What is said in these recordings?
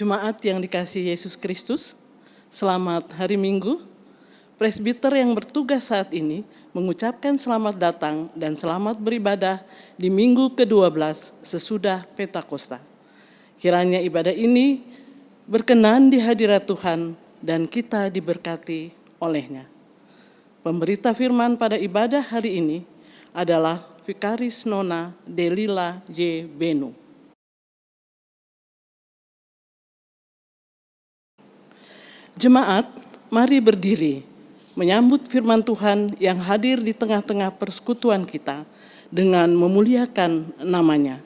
Jemaat yang dikasihi Yesus Kristus, selamat hari Minggu. Presbiter yang bertugas saat ini mengucapkan selamat datang dan selamat beribadah di minggu ke-12 sesudah Pentakosta. Kiranya ibadah ini berkenan di hadirat Tuhan dan kita diberkati olehnya. Pemberita firman pada ibadah hari ini adalah Vikaris Nona Delila J. Benu. Jemaat, mari berdiri menyambut firman Tuhan yang hadir di tengah-tengah persekutuan kita dengan memuliakan namanya.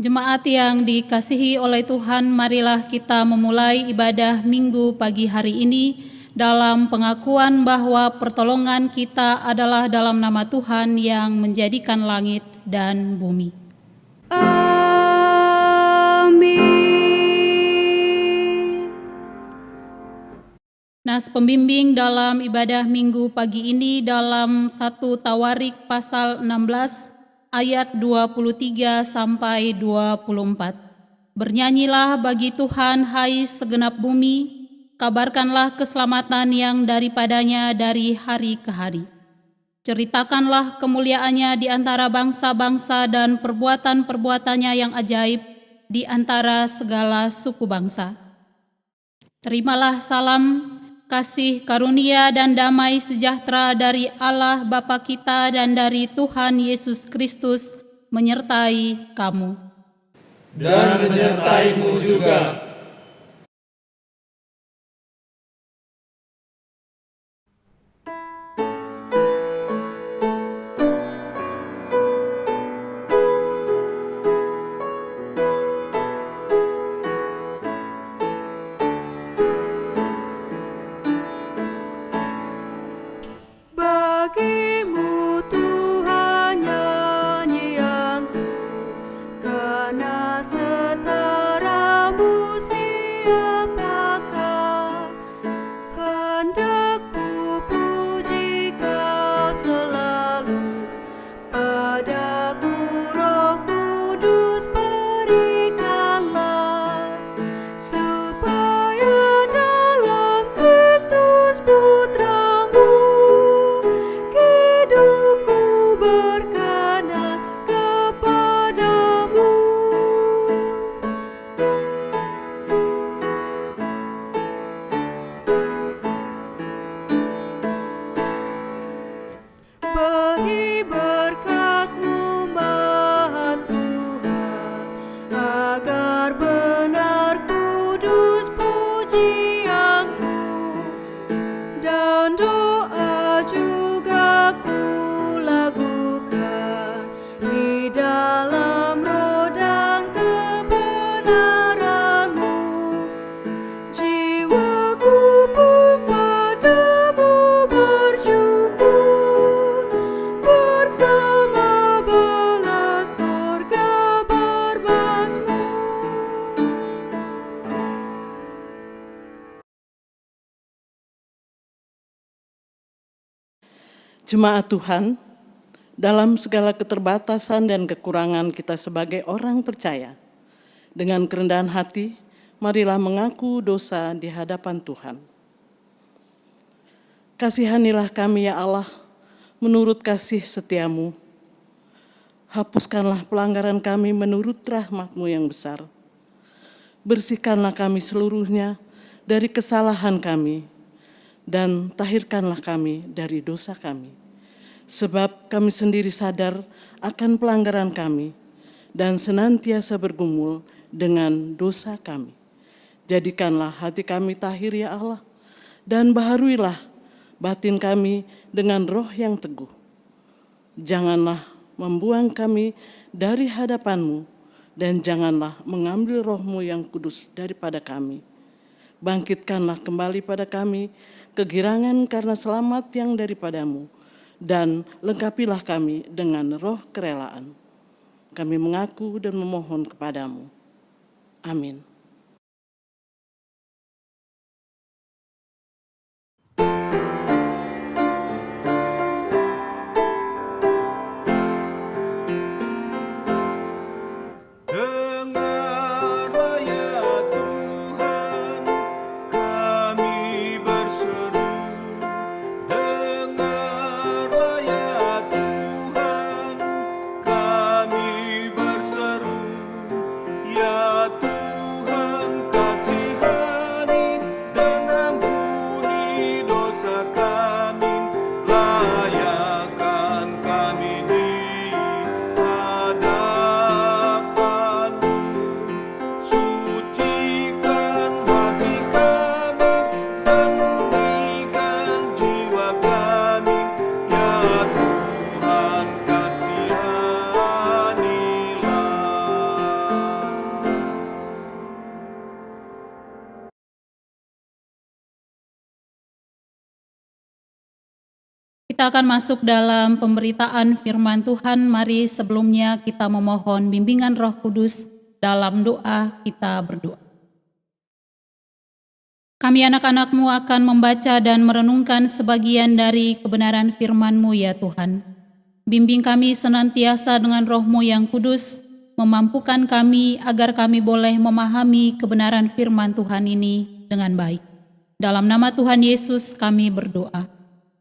Jemaat yang dikasihi oleh Tuhan, marilah kita memulai ibadah Minggu pagi hari ini dalam pengakuan bahwa pertolongan kita adalah dalam nama Tuhan yang menjadikan langit dan bumi. Amin. Nas pembimbing dalam ibadah Minggu pagi ini dalam 1 Tawarik pasal 16 ayat 23 sampai 24. Bernyanyilah bagi Tuhan hai segenap bumi, kabarkanlah keselamatan yang daripadanya dari hari ke hari. Ceritakanlah kemuliaannya di antara bangsa-bangsa dan perbuatan-perbuatannya yang ajaib di antara segala suku bangsa. Terimalah salam, kasih, karunia, dan damai sejahtera dari Allah Bapa kita dan dari Tuhan Yesus Kristus menyertai kamu. Dan menyertaimu juga. Bagimu Tuhan nyanyianku, karena setaramu siapakah. Hendak ku puji Kau selalu, padaku Roh Kudus berikanlah, supaya dalam Kristus Putramu hidupku berkenan kepadamu. Beri berkat-Mu Maha Tuhan, agar benar kudus pujianku, dan doa juga ku lakukan di dalam roh dan kebenaran-Mu. Jiwaku pun padamu bersyukur, bersama bala sorga berbasmu. Jemaat Tuhan, dalam segala keterbatasan dan kekurangan kita sebagai orang percaya, dengan kerendahan hati, marilah mengaku dosa di hadapan Tuhan. Kasihanilah kami ya Allah, menurut kasih setia-Mu. Hapuskanlah pelanggaran kami menurut rahmat-Mu yang besar. Bersihkanlah kami seluruhnya dari kesalahan kami, dan tahirkanlah kami dari dosa kami. Sebab kami sendiri sadar akan pelanggaran kami dan senantiasa bergumul dengan dosa kami. Jadikanlah hati kami tahir ya Allah, dan baharuilah batin kami dengan roh yang teguh. Janganlah membuang kami dari hadapan-Mu, dan janganlah mengambil roh-Mu yang kudus daripada kami. Bangkitkanlah kembali pada kami kegirangan karena selamat yang daripada-Mu, dan lengkapilah kami dengan roh kerelaan. Kami mengaku dan memohon kepadamu. Amin. Dengarlah ya Tuhan, kami berseru. Dengarlah ya Tuhan, kami berseru. Ya Tuhan, kasihani dan ampuni dosa kami. Layakkan kami di hadapan-Mu. Sucikan hati kami dan murnikan jiwa kami. Ya Tuhan, kasihanilah. Kita akan masuk dalam pemberitaan firman Tuhan. Mari sebelumnya kita memohon bimbingan Roh Kudus dalam doa. Kita berdoa. Kami anak-anak-Mu akan membaca dan merenungkan sebagian dari kebenaran firman-Mu ya Tuhan. Bimbing kami senantiasa dengan Roh-Mu yang kudus, memampukan kami agar kami boleh memahami kebenaran firman Tuhan ini dengan baik. Dalam nama Tuhan Yesus kami berdoa.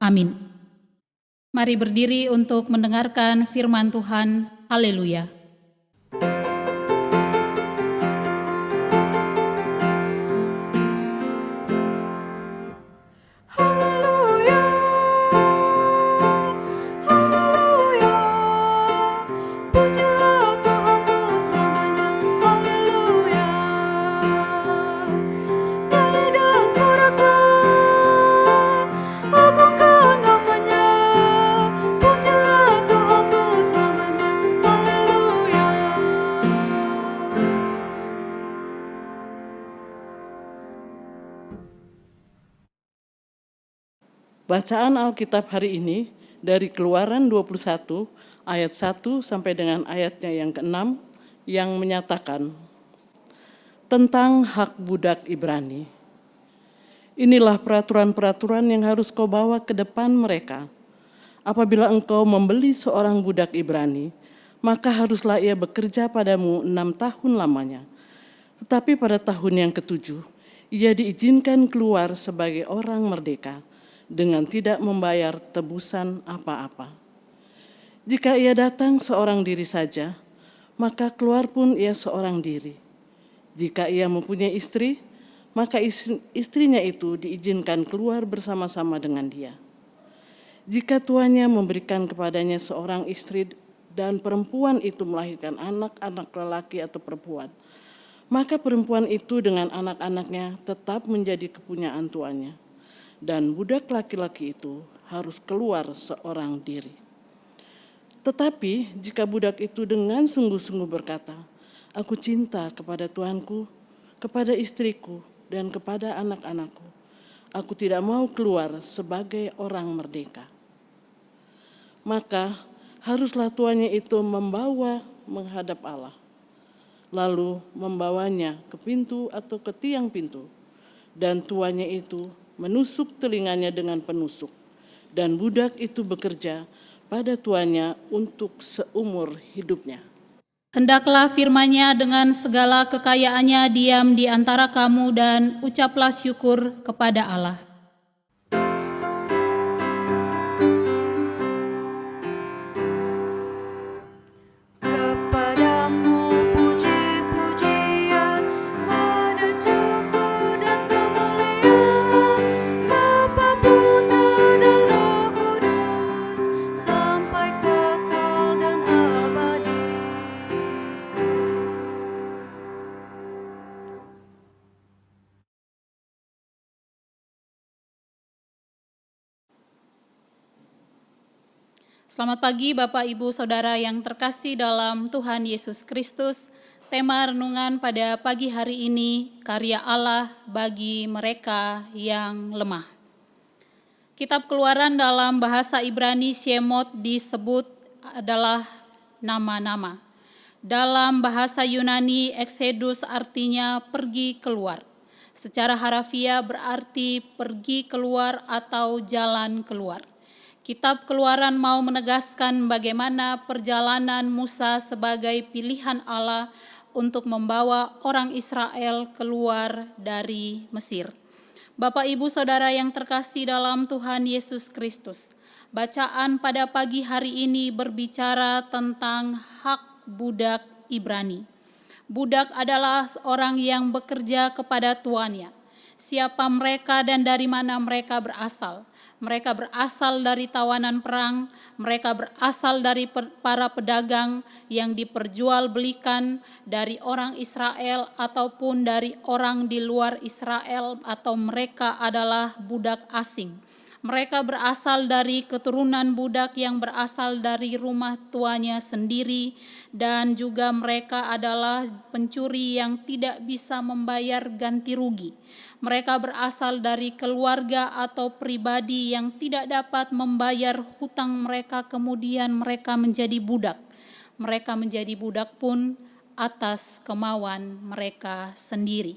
Amin. Mari berdiri untuk mendengarkan firman Tuhan. Haleluya. Haleluya, haleluya, pujilah Tuhanmu selamanya. Haleluya, nyanyi dan sorakan, agungkan namanya. Pujilah Tuhanmu selamanya. Haleluya. Bacaan Alkitab hari ini dari Keluaran 21 ayat 1 sampai dengan ayatnya yang ke-6 yang menyatakan tentang hak budak Ibrani. Inilah peraturan-peraturan yang harus kau bawa ke depan mereka. Apabila engkau membeli seorang budak Ibrani, maka haruslah ia bekerja padamu 6 tahun lamanya. Tetapi pada tahun yang ke-7, ia diizinkan keluar sebagai orang merdeka, dengan tidak membayar tebusan apa-apa. Jika ia datang seorang diri saja, maka keluar pun ia seorang diri. Jika ia mempunyai istri, maka istrinya itu diizinkan keluar bersama-sama dengan dia. Jika tuannya memberikan kepadanya seorang istri dan perempuan itu melahirkan anak-anak lelaki atau perempuan, maka perempuan itu dengan anak-anaknya tetap menjadi kepunyaan tuannya. Dan budak laki-laki itu harus keluar seorang diri. Tetapi jika budak itu dengan sungguh-sungguh berkata, aku cinta kepada tuanku, kepada istriku, dan kepada anak-anakku, aku tidak mau keluar sebagai orang merdeka. Maka haruslah tuannya itu membawa menghadap Allah, lalu membawanya ke pintu atau ke tiang pintu, dan tuannya itu menusuk telinganya dengan penusuk, dan budak itu bekerja pada tuannya untuk seumur hidupnya. Hendaklah firman-Nya dengan segala kekayaannya diam di antara kamu dan ucaplah syukur kepada Allah. Kepadamu puji-pujian, pada syukur dan kemuliaan, Bapa, Putra, dan Roh Kudus, sampai kekal dan abadi. Selamat pagi Bapak, Ibu, Saudara yang terkasih dalam Tuhan Yesus Kristus. Tema renungan pada pagi hari ini, karya Allah bagi mereka yang lemah. Kitab Keluaran dalam bahasa Ibrani Shemot disebut adalah nama-nama. Dalam bahasa Yunani Exodus artinya pergi keluar. Secara harafiah berarti pergi keluar atau jalan keluar. Kitab Keluaran mau menegaskan bagaimana perjalanan Musa sebagai pilihan Allah untuk membawa orang Israel keluar dari Mesir. Bapak, Ibu, Saudara yang terkasih dalam Tuhan Yesus Kristus, bacaan pada pagi hari ini berbicara tentang hak budak Ibrani. Budak adalah orang yang bekerja kepada tuannya. Siapa mereka dan dari mana mereka berasal? Mereka berasal dari tawanan perang, mereka berasal dari para pedagang yang diperjualbelikan dari orang Israel ataupun dari orang di luar Israel, atau mereka adalah budak asing. Mereka berasal dari keturunan budak yang berasal dari rumah tuanya sendiri, dan juga mereka adalah pencuri yang tidak bisa membayar ganti rugi. Mereka berasal dari keluarga atau pribadi yang tidak dapat membayar hutang mereka, kemudian mereka menjadi budak. Mereka menjadi budak pun atas kemauan mereka sendiri.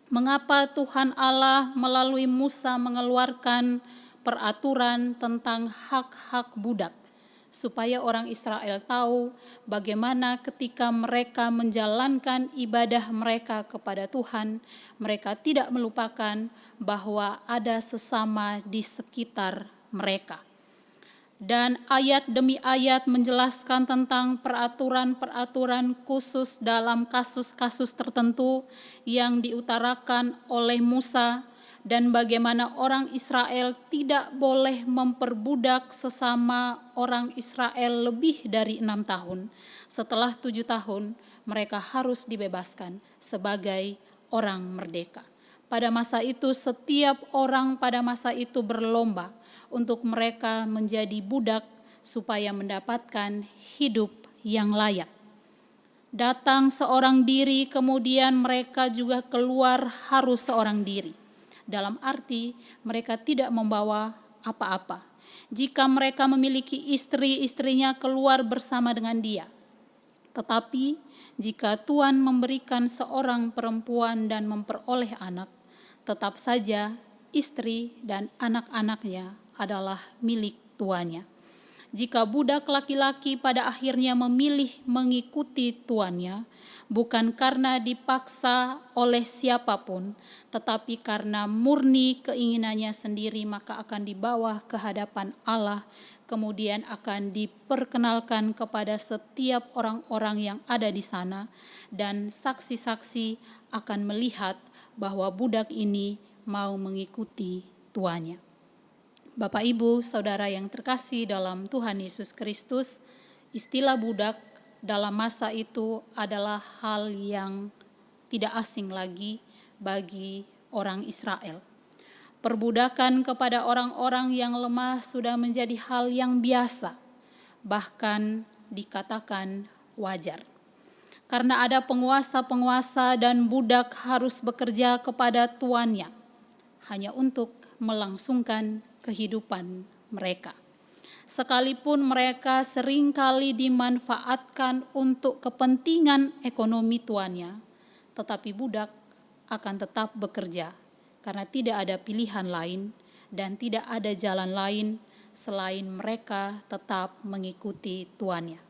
Mengapa Tuhan Allah melalui Musa mengeluarkan peraturan tentang hak-hak budak? supaya orang Israel tahu bagaimana ketika mereka menjalankan ibadah mereka kepada Tuhan, mereka tidak melupakan bahwa ada sesama di sekitar mereka. Dan ayat demi ayat menjelaskan tentang peraturan-peraturan khusus dalam kasus-kasus tertentu yang diutarakan oleh Musa, dan bagaimana orang Israel tidak boleh memperbudak sesama orang Israel lebih dari 6 tahun. Setelah 7 tahun, mereka harus dibebaskan sebagai orang merdeka. Pada masa itu, setiap orang pada masa itu berlomba untuk mereka menjadi budak supaya mendapatkan hidup yang layak. Datang seorang diri, kemudian mereka juga keluar harus seorang diri. Dalam arti mereka tidak membawa apa-apa. Jika mereka memiliki istri, istrinya keluar bersama dengan dia. Tetapi jika Tuhan memberikan seorang perempuan dan memperoleh anak, tetap saja istri dan anak-anaknya adalah milik tuannya. Jika budak laki-laki pada akhirnya memilih mengikuti tuannya, bukan karena dipaksa oleh siapapun, tetapi karena murni keinginannya sendiri, maka akan dibawa ke hadapan Allah, kemudian akan diperkenalkan kepada setiap orang-orang yang ada di sana, dan saksi-saksi akan melihat bahwa budak ini mau mengikuti tuannya. Bapak, Ibu, Saudara yang terkasih dalam Tuhan Yesus Kristus, istilah budak dalam masa itu adalah hal yang tidak asing lagi bagi orang Israel. Perbudakan kepada orang-orang yang lemah sudah menjadi hal yang biasa, bahkan dikatakan wajar. Karena ada penguasa-penguasa dan budak harus bekerja kepada tuannya hanya untuk melangsungkan kehidupan mereka. Sekalipun mereka seringkali dimanfaatkan untuk kepentingan ekonomi tuannya, tetapi budak akan tetap bekerja karena tidak ada pilihan lain dan tidak ada jalan lain selain mereka tetap mengikuti tuannya.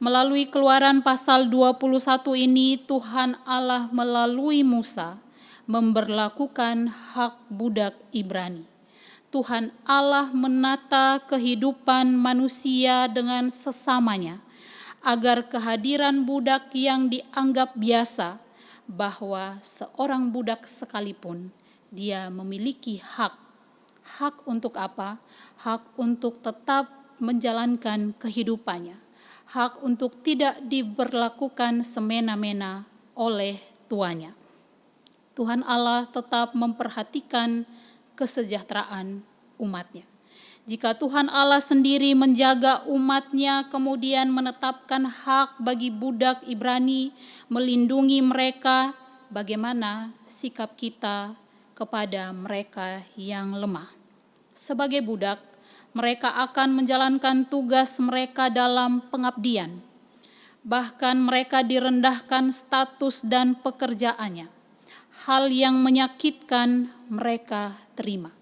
Melalui Keluaran pasal 21 ini, Tuhan Allah melalui Musa memberlakukan hak budak Ibrani. Tuhan Allah menata kehidupan manusia dengan sesamanya, agar kehadiran budak yang dianggap biasa, bahwa seorang budak sekalipun dia memiliki hak. Hak untuk apa? Hak untuk tetap menjalankan kehidupannya. Hak untuk tidak diberlakukan semena-mena oleh tuannya. Tuhan Allah tetap memperhatikan kesejahteraan umatnya. Jika Tuhan Allah sendiri menjaga umatnya, kemudian menetapkan hak bagi budak Ibrani, melindungi mereka, bagaimana sikap kita kepada mereka yang lemah? Sebagai budak, mereka akan menjalankan tugas mereka dalam pengabdian. Bahkan mereka direndahkan status dan pekerjaannya. Hal yang menyakitkan mereka terima.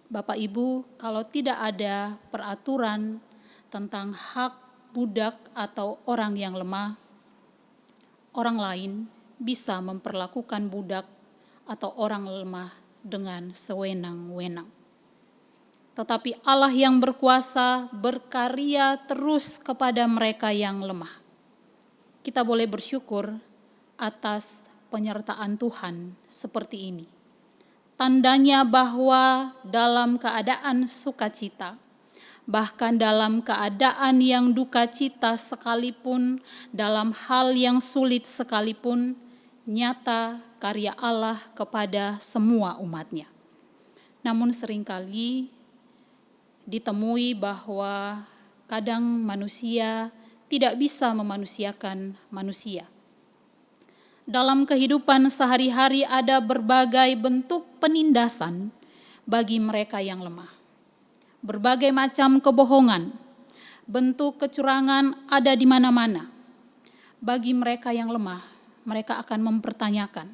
Bapak Ibu, kalau tidak ada peraturan tentang hak budak atau orang yang lemah, orang lain bisa memperlakukan budak atau orang lemah dengan sewenang-wenang. Tetapi Allah yang berkuasa berkarya terus kepada mereka yang lemah. Kita boleh bersyukur atas penyertaan Tuhan seperti ini. Tandanya bahwa dalam keadaan sukacita, bahkan dalam keadaan yang duka cita sekalipun, dalam hal yang sulit sekalipun, nyata karya Allah kepada semua umatnya. Namun seringkali ditemui bahwa kadang manusia tidak bisa memanusiakan manusia. Dalam kehidupan sehari-hari ada berbagai bentuk penindasan bagi mereka yang lemah. Berbagai macam kebohongan, bentuk kecurangan ada di mana-mana. Bagi mereka yang lemah, mereka akan mempertanyakan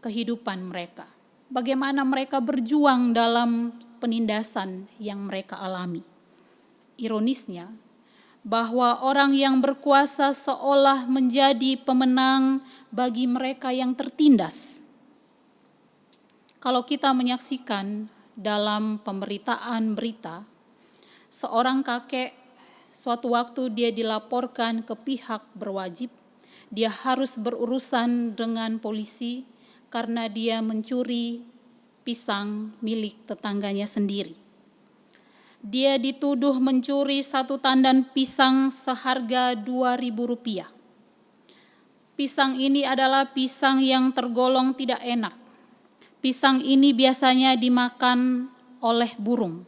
kehidupan mereka. Bagaimana mereka berjuang dalam penindasan yang mereka alami. Ironisnya, bahwa orang yang berkuasa seolah menjadi pemenang bagi mereka yang tertindas. Kalau kita menyaksikan dalam pemberitaan berita, seorang kakek suatu waktu dia dilaporkan ke pihak berwajib, dia harus berurusan dengan polisi karena dia mencuri pisang milik tetangganya sendiri. Dia dituduh mencuri satu tandan pisang seharga Rp2.000. Pisang ini adalah pisang yang tergolong tidak enak. Pisang ini biasanya dimakan oleh burung.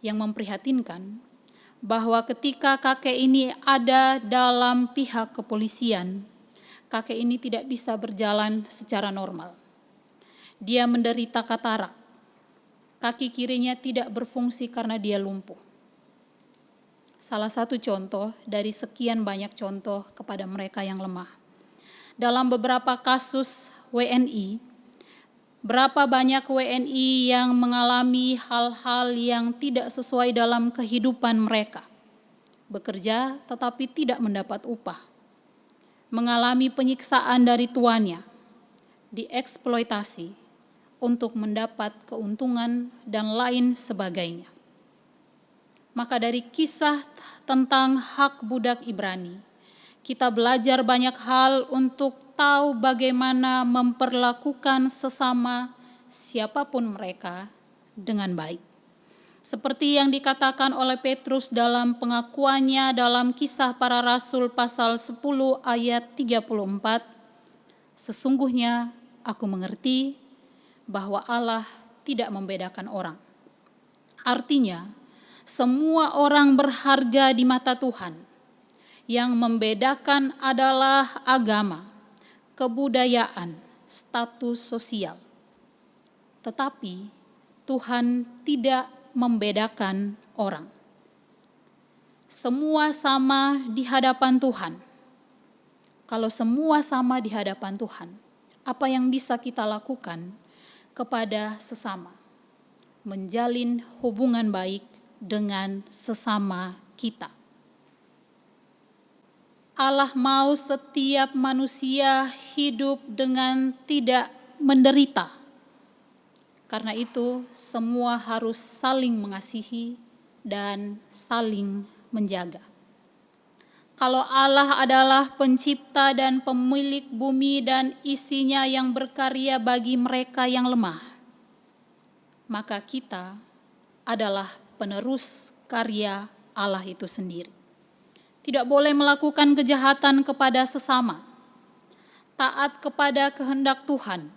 Yang memprihatinkan bahwa ketika kakek ini ada dalam pihak kepolisian, kakek ini tidak bisa berjalan secara normal. Dia menderita katarak. Kaki kirinya tidak berfungsi karena dia lumpuh. Salah satu contoh dari sekian banyak contoh kepada mereka yang lemah. Dalam beberapa kasus WNI, berapa banyak WNI yang mengalami hal-hal yang tidak sesuai dalam kehidupan mereka. Bekerja tetapi tidak mendapat upah. Mengalami penyiksaan dari tuannya. Dieksploitasi untuk mendapat keuntungan dan lain sebagainya. Maka dari kisah tentang hak budak Ibrani, kita belajar banyak hal untuk tahu bagaimana memperlakukan sesama siapapun mereka dengan baik. Seperti yang dikatakan oleh Petrus dalam pengakuannya dalam Kisah Para Rasul pasal 10 ayat 34, sesungguhnya aku mengerti bahwa Allah tidak membedakan orang. Artinya, semua orang berharga di mata Tuhan. Yang membedakan adalah agama, kebudayaan, status sosial. Tetapi Tuhan tidak membedakan orang. Semua sama di hadapan Tuhan. Kalau semua sama di hadapan Tuhan, apa yang bisa kita lakukan kepada sesama? Menjalin hubungan baik dengan sesama kita. Allah mau setiap manusia hidup dengan tidak menderita. Karena itu, semua harus saling mengasihi dan saling menjaga. Kalau Allah adalah pencipta dan pemilik bumi dan isinya yang berkarya bagi mereka yang lemah, maka kita adalah penerus karya Allah itu sendiri. Tidak boleh melakukan kejahatan kepada sesama, taat kepada kehendak Tuhan,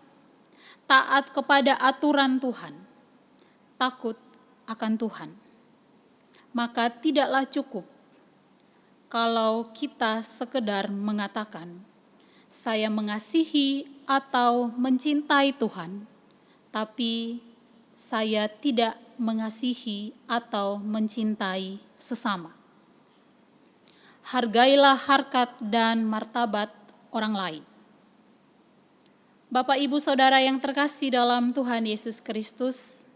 taat kepada aturan Tuhan, takut akan Tuhan. Maka tidaklah cukup kalau kita sekedar mengatakan, saya mengasihi atau mencintai Tuhan, tapi saya tidak mengasihi atau mencintai sesama. Hargailah harkat dan martabat orang lain. Bapak, Ibu, Saudara yang terkasih dalam Tuhan Yesus Kristus,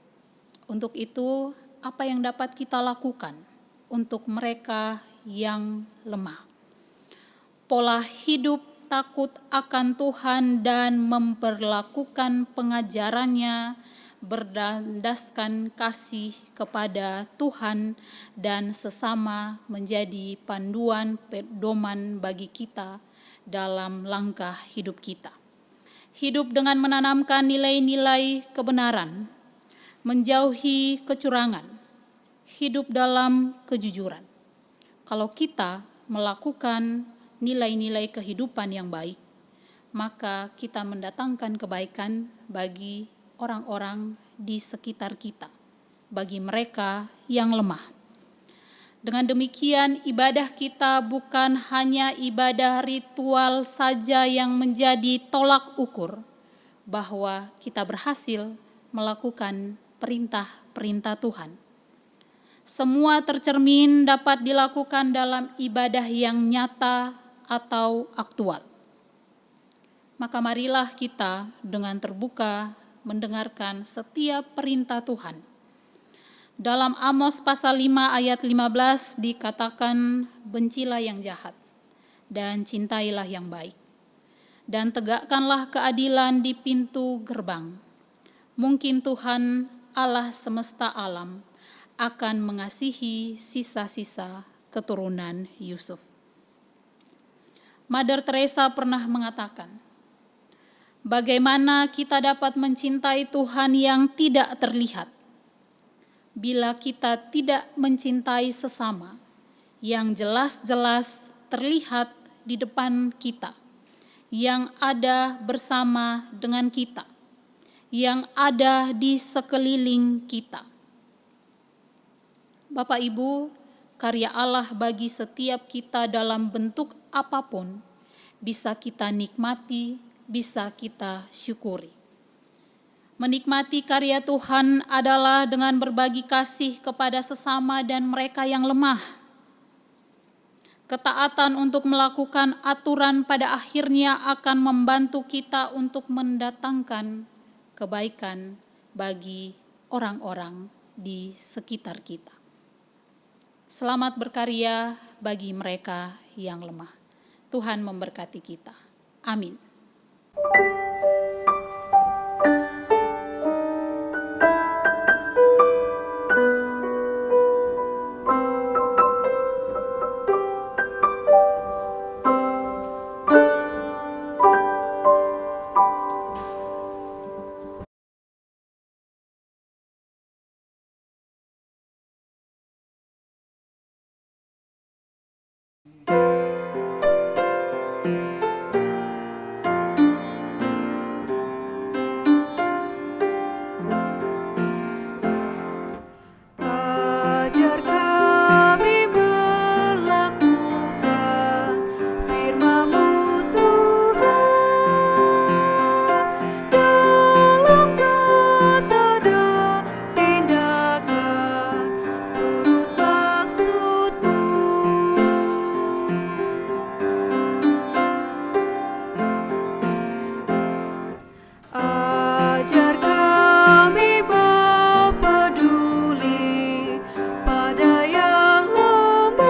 untuk itu apa yang dapat kita lakukan untuk mereka yang lemah? Pola hidup takut akan Tuhan dan memperlakukan pengajarannya berdasarkan kasih kepada Tuhan dan sesama menjadi panduan pedoman bagi kita dalam langkah hidup kita. Hidup dengan menanamkan nilai-nilai kebenaran, menjauhi kecurangan, hidup dalam kejujuran. Kalau kita melakukan nilai-nilai kehidupan yang baik, maka kita mendatangkan kebaikan bagi orang-orang di sekitar kita, bagi mereka yang lemah. Dengan demikian, ibadah kita bukan hanya ibadah ritual saja yang menjadi tolak ukur bahwa kita berhasil melakukan perintah-perintah Tuhan. Semua tercermin dapat dilakukan dalam ibadah yang nyata atau aktual. Maka marilah kita dengan terbuka mendengarkan setiap perintah Tuhan. Dalam Amos pasal 5 ayat 15 dikatakan, bencilah yang jahat dan cintailah yang baik, dan tegakkanlah keadilan di pintu gerbang. Mungkin Tuhan Allah semesta alam akan mengasihi sisa-sisa keturunan Yusuf. Mother Teresa pernah mengatakan, bagaimana kita dapat mencintai Tuhan yang tidak terlihat bila kita tidak mencintai sesama yang jelas-jelas terlihat di depan kita, yang ada bersama dengan kita, yang ada di sekeliling kita. Bapak Ibu, karya Allah bagi setiap kita dalam bentuk apapun bisa kita nikmati, bisa kita syukuri. Menikmati karya Tuhan adalah dengan berbagi kasih kepada sesama dan mereka yang lemah. Ketaatan untuk melakukan aturan pada akhirnya akan membantu kita untuk mendatangkan kebaikan bagi orang-orang di sekitar kita. Selamat berkarya bagi mereka yang lemah. Tuhan memberkati kita. Amin. Ajar kami melakukan firman-Mu Tuhan, dalam kata dan tindakan turut maksud-Mu. Ajar kami peduli pada yang lemah,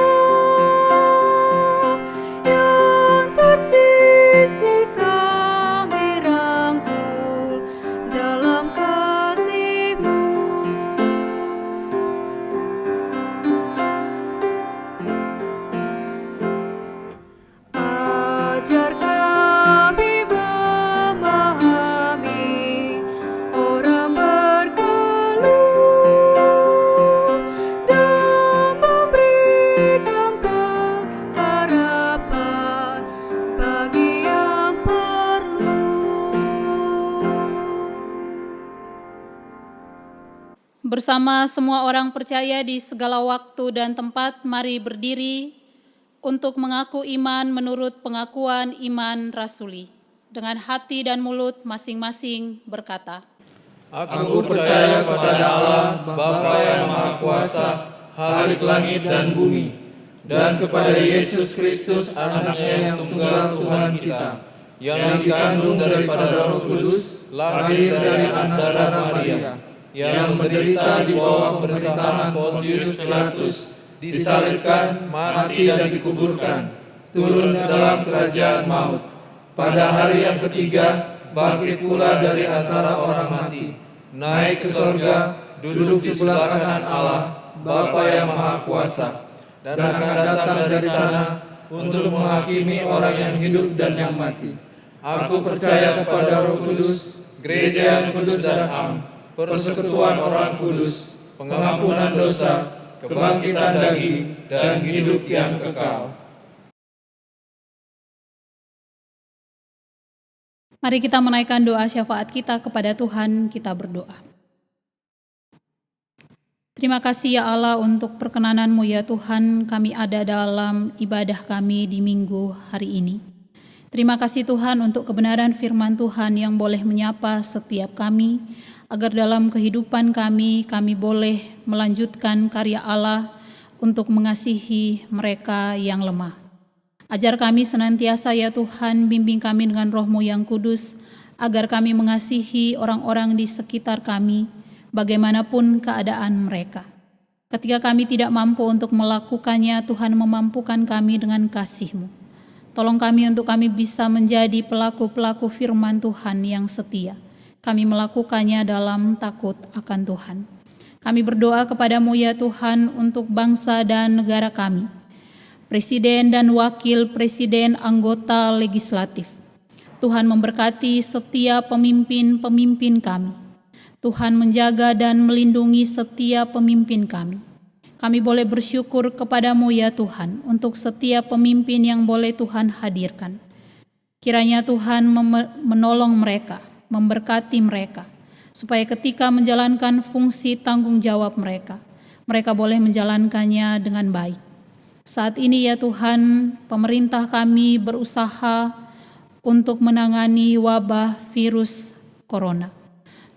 yang tersisih kami rangkul dalam kasih-Mu. Ajar kami memahami orang berkeluh dan memberikan pengharapan bagi yang perlu. Bersama semua orang percaya di segala waktu dan tempat, mari berdiri untuk mengaku iman menurut pengakuan iman rasuli. Dengan hati dan mulut masing-masing berkata, Aku percaya kepada Allah, Bapa yang Maha Kuasa, Khalik langit dan bumi, dan kepada Yesus Kristus, anaknya yang tunggal Tuhan kita, yang dikandung daripada Roh Kudus, lahir dari antara Maria, yang menderita di bawah pemerintahan Pontius Pilatus, disalibkan, mati dan dikuburkan, turun ke dalam kerajaan maut. Pada hari yang ketiga, bangkit pula dari antara orang mati, naik ke sorga, duduk di sebelah kanan Allah, Bapa yang Maha Kuasa, dan akan datang dari sana untuk menghakimi orang yang hidup dan yang mati. Aku percaya kepada Roh Kudus, gereja yang kudus dan am, persekutuan orang kudus, pengampunan dosa, kebangkitan daging, dan hidup yang kekal. Mari kita menaikkan doa syafaat kita kepada Tuhan, kita berdoa. Terima kasih ya Allah untuk perkenanan-Mu ya Tuhan, kami ada dalam ibadah kami di minggu hari ini. Terima kasih Tuhan untuk kebenaran firman Tuhan yang boleh menyapa setiap kami, agar dalam kehidupan kami boleh melanjutkan karya Allah untuk mengasihi mereka yang lemah. Ajar kami senantiasa ya Tuhan, bimbing kami dengan Roh-Mu yang kudus, agar kami mengasihi orang-orang di sekitar kami, bagaimanapun keadaan mereka. Ketika kami tidak mampu untuk melakukannya, Tuhan memampukan kami dengan kasih-Mu. Tolong kami untuk kami bisa menjadi pelaku-pelaku firman Tuhan yang setia. Kami melakukannya dalam takut akan Tuhan. Kami berdoa kepada-Mu ya Tuhan untuk bangsa dan negara kami, Presiden dan Wakil Presiden, anggota legislatif. Tuhan memberkati setiap pemimpin-pemimpin kami. Tuhan menjaga dan melindungi setiap pemimpin kami. Kami boleh bersyukur kepada-Mu ya Tuhan untuk setiap pemimpin yang boleh Tuhan hadirkan. Kiranya Tuhan menolong mereka, memberkati mereka, supaya ketika menjalankan fungsi tanggung jawab mereka, mereka boleh menjalankannya dengan baik. Saat ini ya Tuhan, pemerintah kami berusaha untuk menangani wabah virus corona.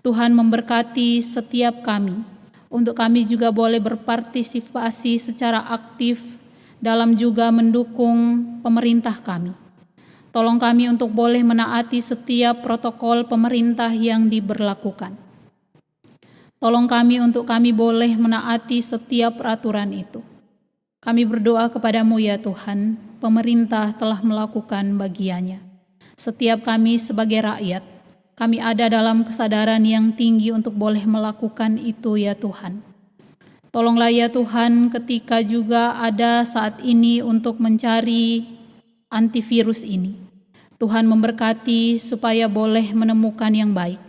Tuhan memberkati setiap kami, untuk kami juga boleh berpartisipasi secara aktif dalam juga mendukung pemerintah kami. Tolong kami untuk boleh menaati setiap protokol pemerintah yang diberlakukan. Tolong kami untuk kami boleh menaati setiap peraturan itu. Kami berdoa kepada-Mu ya Tuhan, pemerintah telah melakukan bagiannya. Setiap kami sebagai rakyat, kami ada dalam kesadaran yang tinggi untuk boleh melakukan itu ya Tuhan. Tolonglah ya Tuhan ketika juga ada saat ini untuk mencari antivirus ini. Tuhan memberkati supaya boleh menemukan yang baik.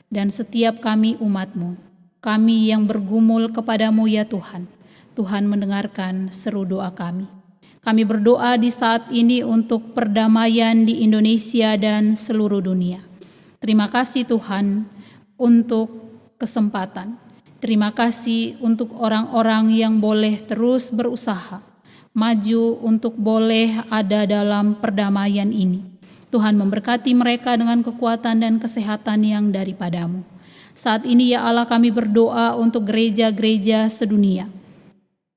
Dan setiap kami umat-Mu, kami yang bergumul kepada-Mu ya Tuhan, Tuhan mendengarkan seru doa kami. Kami berdoa di saat ini untuk perdamaian di Indonesia dan seluruh dunia. Terima kasih Tuhan untuk kesempatan. Terima kasih untuk orang-orang yang boleh terus berusaha, maju untuk boleh ada dalam perdamaian ini. Tuhan memberkati mereka dengan kekuatan dan kesehatan yang daripada-Mu. Saat ini ya Allah kami berdoa untuk gereja-gereja sedunia.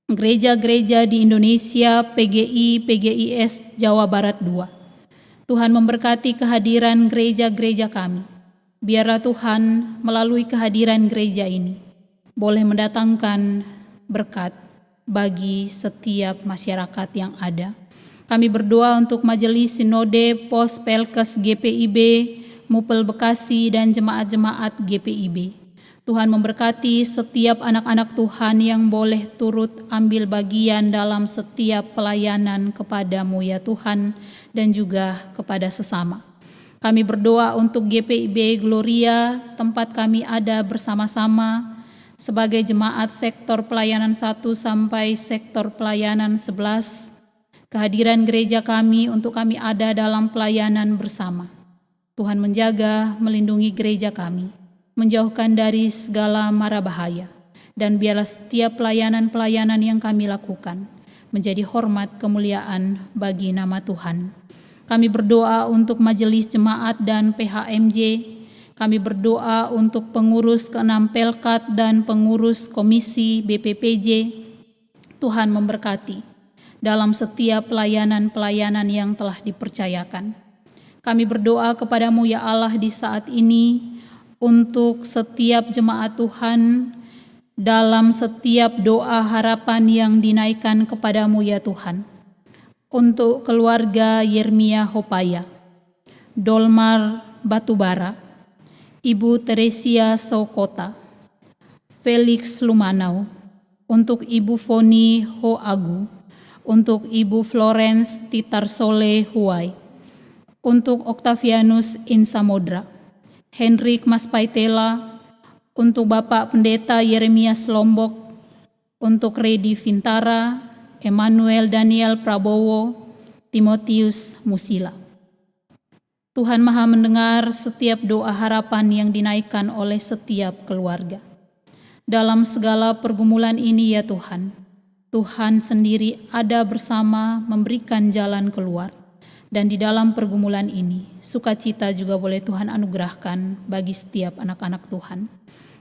Gereja-gereja di Indonesia, PGI, PGIS Jawa Barat 2. Tuhan memberkati kehadiran gereja-gereja kami. Biarlah Tuhan melalui kehadiran gereja ini boleh mendatangkan berkat bagi setiap masyarakat yang ada. Kami berdoa untuk Majelis Sinode Pos Pelkes GPIB, Mupel Bekasi, dan jemaat-jemaat GPIB. Tuhan memberkati setiap anak-anak Tuhan yang boleh turut ambil bagian dalam setiap pelayanan kepada-Mu ya Tuhan, dan juga kepada sesama. Kami berdoa untuk GPIB Gloria, tempat kami ada bersama-sama sebagai jemaat sektor pelayanan 1 sampai sektor pelayanan 11. Kehadiran gereja kami untuk kami ada dalam pelayanan bersama. Tuhan menjaga, melindungi gereja kami, menjauhkan dari segala mara bahaya, dan biarlah setiap pelayanan-pelayanan yang kami lakukan menjadi hormat kemuliaan bagi nama Tuhan. Kami berdoa untuk majelis jemaat dan PHMJ. Kami berdoa untuk pengurus ke-6 Pelkat dan pengurus komisi BPPJ. Tuhan memberkati dalam setiap pelayanan-pelayanan yang telah dipercayakan. Kami berdoa kepada-Mu ya Allah di saat ini untuk setiap jemaat Tuhan dalam setiap doa harapan yang dinaikkan kepada-Mu ya Tuhan. Untuk keluarga Yermia Hopaya, Dolmar Batubara, Ibu Teresia Sokota, Felix Lumanau, untuk Ibu Foni Hoagu, untuk Ibu Florence Titarsole Huai, untuk Octavianus Insamodra, Henrik Maspaitela, untuk Bapak Pendeta Yeremias Lombok, untuk Redi Vintara, Emmanuel Daniel Prabowo, Timotius Musila. Tuhan Maha mendengar setiap doa harapan yang dinaikkan oleh setiap keluarga. Dalam segala pergumulan ini ya Tuhan, Tuhan sendiri ada bersama memberikan jalan keluar. Dan di dalam pergumulan ini, sukacita juga boleh Tuhan anugerahkan bagi setiap anak-anak Tuhan.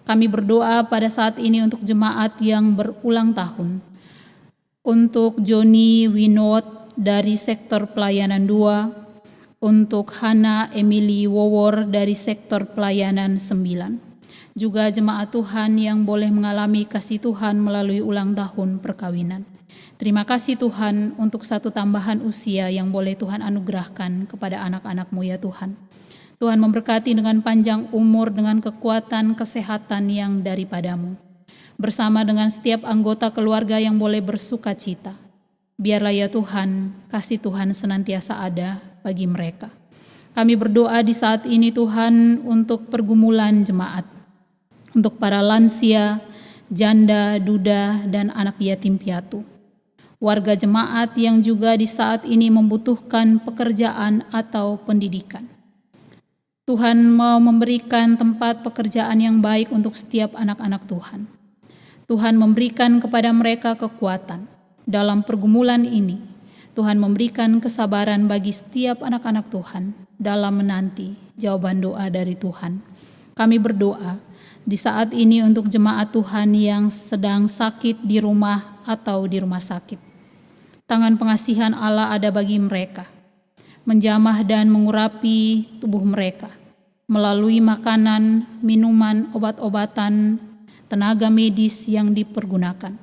Kami berdoa pada saat ini untuk jemaat yang berulang tahun. Untuk Joni Winot dari sektor pelayanan 2, untuk Hana Emily Wowor dari sektor pelayanan 9, juga jemaat Tuhan yang boleh mengalami kasih Tuhan melalui ulang tahun perkawinan. Terima kasih Tuhan untuk satu tambahan usia yang boleh Tuhan anugerahkan kepada anak-anak-Mu ya Tuhan. Tuhan memberkati dengan panjang umur, dengan kekuatan, kesehatan yang daripada-Mu. Bersama dengan setiap anggota keluarga yang boleh bersuka cita. Biarlah ya Tuhan, kasih Tuhan senantiasa ada bagi mereka. Kami berdoa di saat ini Tuhan untuk pergumulan jemaat, untuk para lansia, janda, duda, dan anak yatim piatu. Warga jemaat yang juga di saat ini membutuhkan pekerjaan atau pendidikan. Tuhan mau memberikan tempat pekerjaan yang baik untuk setiap anak-anak Tuhan. Tuhan memberikan kepada mereka kekuatan. Dalam pergumulan ini, Tuhan memberikan kesabaran bagi setiap anak-anak Tuhan dalam menanti jawaban doa dari Tuhan. Kami berdoa di saat ini untuk jemaat Tuhan yang sedang sakit di rumah atau di rumah sakit. Tangan pengasihan Allah ada bagi mereka, menjamah dan mengurapi tubuh mereka melalui makanan, minuman, obat-obatan, tenaga medis yang dipergunakan.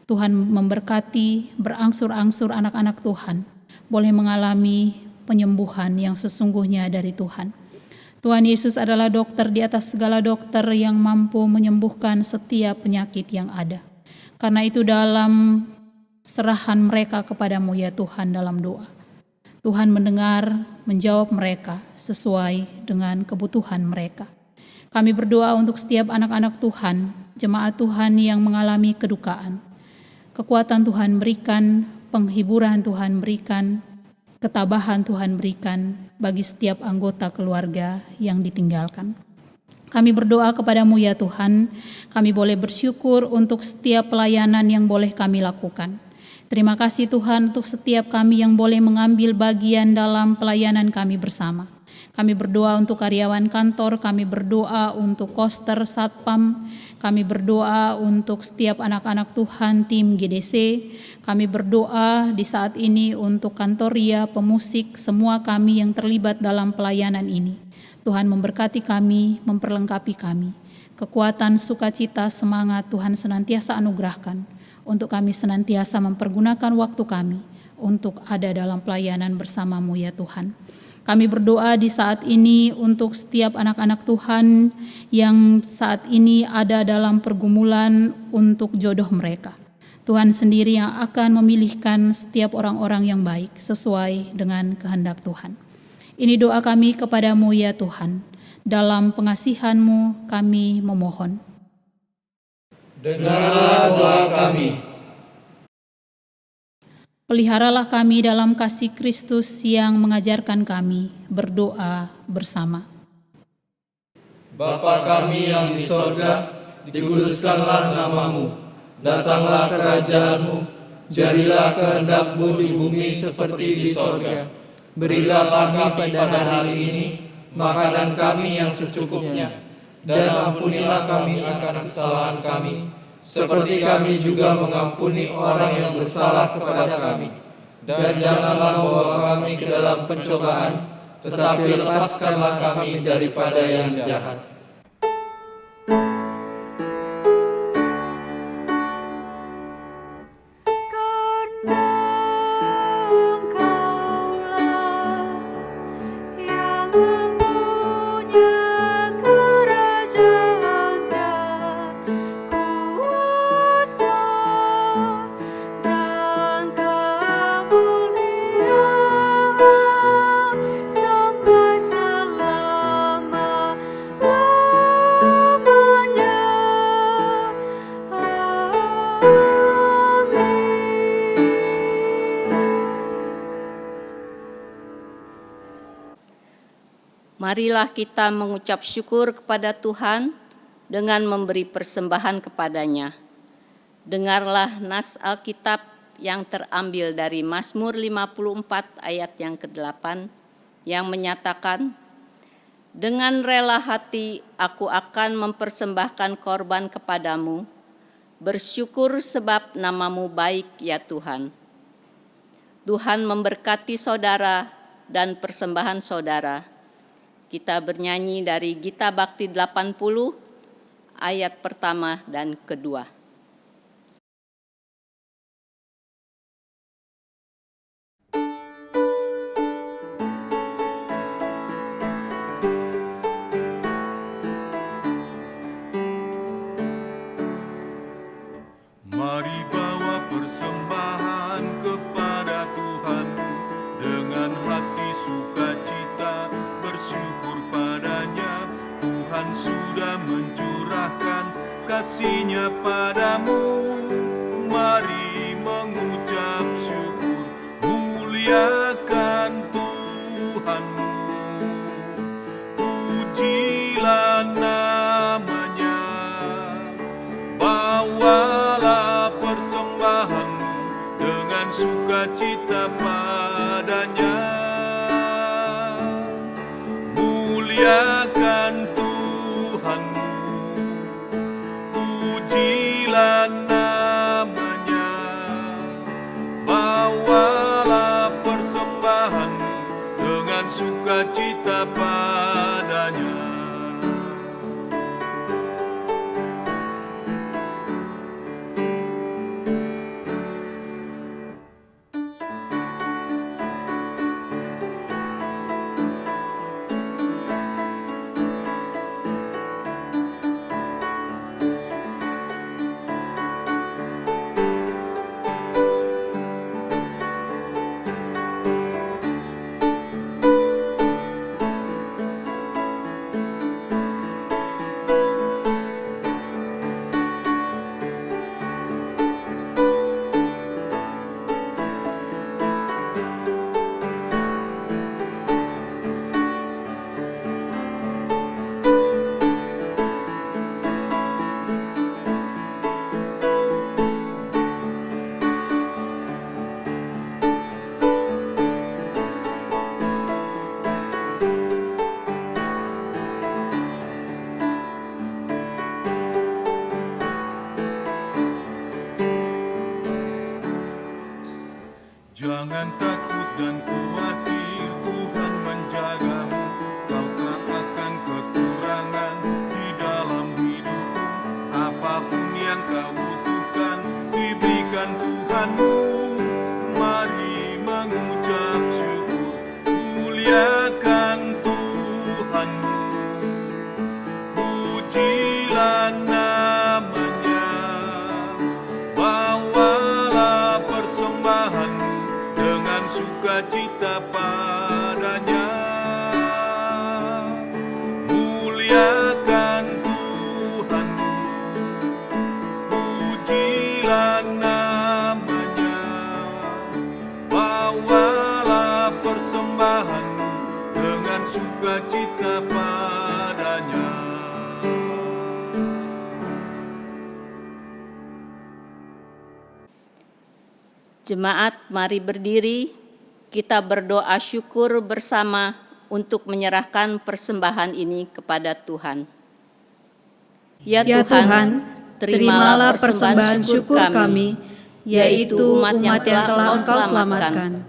Tuhan memberkati berangsur-angsur anak-anak Tuhan boleh mengalami penyembuhan yang sesungguhnya dari Tuhan. Tuhan Yesus adalah dokter di atas segala dokter yang mampu menyembuhkan setiap penyakit yang ada. Karena itu dalam serahan mereka kepadamu ya Tuhan dalam doa. Tuhan mendengar, menjawab mereka sesuai dengan kebutuhan mereka. Kami berdoa untuk setiap anak-anak Tuhan, jemaat Tuhan yang mengalami kedukaan. Kekuatan Tuhan berikan, penghiburan Tuhan berikan, ketabahan Tuhan berikan bagi setiap anggota keluarga yang ditinggalkan. Kami berdoa kepadamu ya Tuhan, kami boleh bersyukur untuk setiap pelayanan yang boleh kami lakukan. Terima kasih Tuhan untuk setiap kami yang boleh mengambil bagian dalam pelayanan kami bersama. Kami berdoa untuk karyawan kantor, kami berdoa untuk koster satpam, kami berdoa untuk setiap anak-anak Tuhan tim GDC, kami berdoa di saat ini untuk kantoria, pemusik, semua kami yang terlibat dalam pelayanan ini. Tuhan memberkati kami, memperlengkapi kami. Kekuatan, sukacita, semangat Tuhan senantiasa anugerahkan untuk kami senantiasa mempergunakan waktu kami untuk ada dalam pelayanan bersama-Mu ya Tuhan. Kami berdoa di saat ini untuk setiap anak-anak Tuhan yang saat ini ada dalam pergumulan untuk jodoh mereka. Tuhan sendiri yang akan memilihkan setiap orang-orang yang baik sesuai dengan kehendak Tuhan. Ini doa kami kepadamu ya Tuhan. Dalam pengasihan-Mu kami memohon. Dengarlah doa kami. Peliharalah kami dalam kasih Kristus yang mengajarkan kami berdoa bersama. Bapa kami yang di sorga, dikuduskanlah namamu, datanglah kerajaan-Mu, jadilah kehendak-Mu di bumi seperti di sorga. Berilah kami pada hari ini makanan kami yang secukupnya, dan ampunilah kami akan kesalahan kami, seperti kami juga mengampuni orang yang bersalah kepada kami. Dan janganlah membawa kami ke dalam pencobaan, tetapi lepaskanlah kami daripada yang jahat. Karena Engkaulah yang mempunyai kerajaan dan kuasa dan kemuliaan sampai selama-lamanya. Marilah kita mengucap syukur kepada Tuhan dengan memberi persembahan kepadanya. Dengarlah nas Alkitab yang terambil dari Mazmur 54 ayat yang ke-8 yang menyatakan, "Dengan rela hati aku akan mempersembahkan korban kepadamu, bersyukur sebab namamu baik ya Tuhan." Tuhan memberkati saudara dan persembahan saudara. Kita bernyanyi dari Gita Bakti 80, ayat pertama dan kedua. Mari bawa persembahan kepada Tuhan dengan hati sukacita, bersyukur padanya. Tuhan sudah mencurahkan kasih-Nya padamu. Mari mengucap syukur, muliakan Tuhanmu. Pujilah namanya, bawalah persembahanmu dengan sukacita padanya. Muliakan Tuhanmu, pujilah namanya, bawalah persembahanmu dengan sukacita padanya. Jangan takut dan khawatir, Tuhan menjagamu. Kau tak akan kekurangan di dalam hidupmu. Apapun yang kau butuhkan diberikan Tuhanmu. Mari mengucap syukur, muliakan Tuhanmu. Pujilah namanya, bawalah persembahanmu dengan sukacita padanya. Muliakan Tuhanmu, pujilah namanya, bawalah persembahanmu dengan sukacita padanya. Jemaat, mari berdiri, kita berdoa syukur bersama untuk menyerahkan persembahan ini kepada Tuhan. Ya Tuhan, terimalah persembahan syukur kami, yaitu umat yang telah Engkau selamatkan.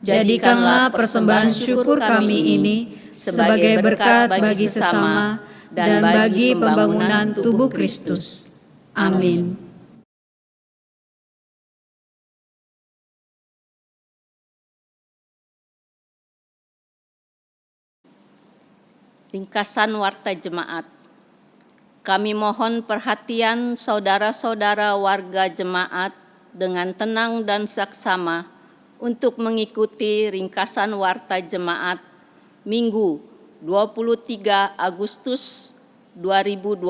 Jadikanlah persembahan syukur kami ini sebagai berkat bagi sesama dan bagi pembangunan tubuh Kristus. Amin. Ringkasan Warta Jemaat. Kami mohon perhatian saudara-saudara warga jemaat dengan tenang dan saksama untuk mengikuti ringkasan Warta Jemaat Minggu 23 Agustus 2020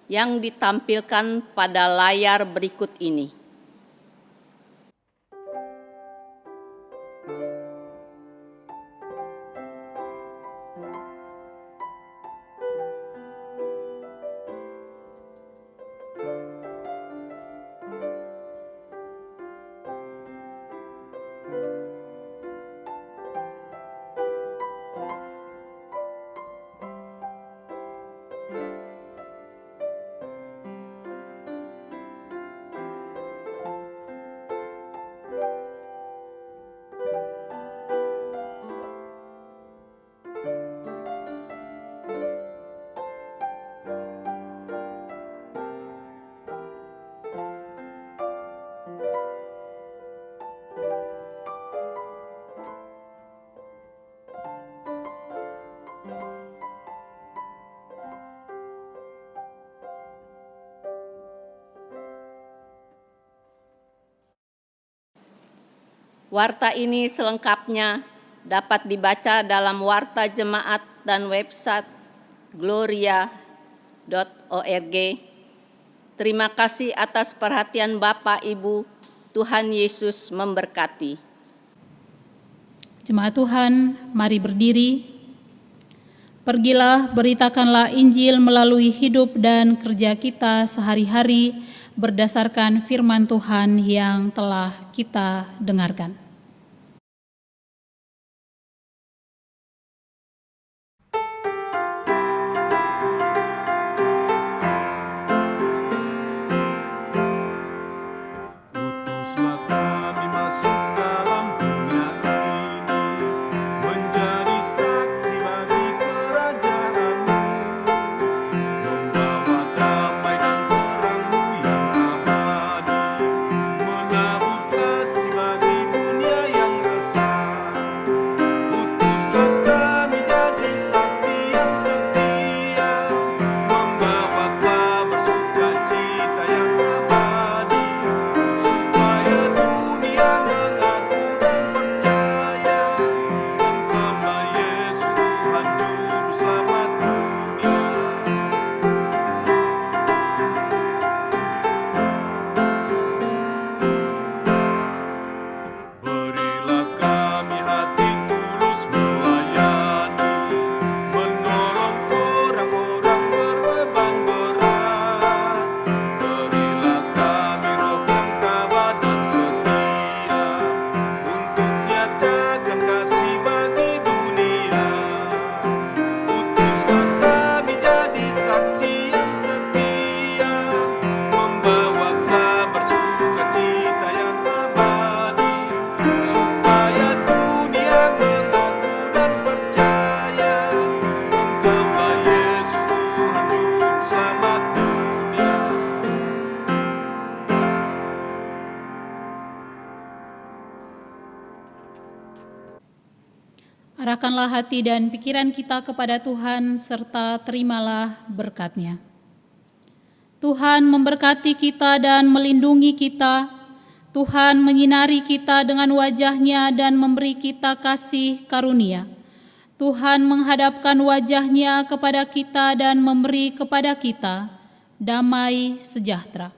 yang ditampilkan pada layar berikut ini. Warta ini selengkapnya dapat dibaca dalam Warta Jemaat dan website gloria.org. Terima kasih atas perhatian Bapak Ibu. Tuhan Yesus memberkati. Jemaat Tuhan, mari berdiri. Pergilah, beritakanlah Injil melalui hidup dan kerja kita sehari-hari berdasarkan firman Tuhan yang telah kita dengarkan. Utuslah kami masuk dalam dunia ini, menjadi saksi bagi kerajaan-Mu, membawa damai dan terang-Mu yang abadi, menabur kasih bagi dunia yang resah. Utuslah kami jadi saksi yang setia, membawa kabar sukacita yang abadi, supaya dunia mengaku dan percaya Engkaulah Yesus Tuhan Juru Selamat dunia. Berilah kami hati tulus melayani, menolong orang-orang berbeban berat. Berilah kami roh yang tabah dan setia, untuk nyatakan kasih bagi dunia. Utuslah kami jadi saksi yang setia, membawa kabar sukacita yang abadi, supaya dunia mengaku dan percaya Engkaulah Yesus Tuhan Juru Selamat dunia. Arahkanlah hati dan pikiran kita kepada Tuhan, serta terimalah berkat-Nya. Tuhan memberkati kita dan melindungi kita. Tuhan menyinari kita dengan wajah-Nya dan memberi kita kasih karunia. Tuhan menghadapkan wajah-Nya kepada kita dan memberi kepada kita damai sejahtera.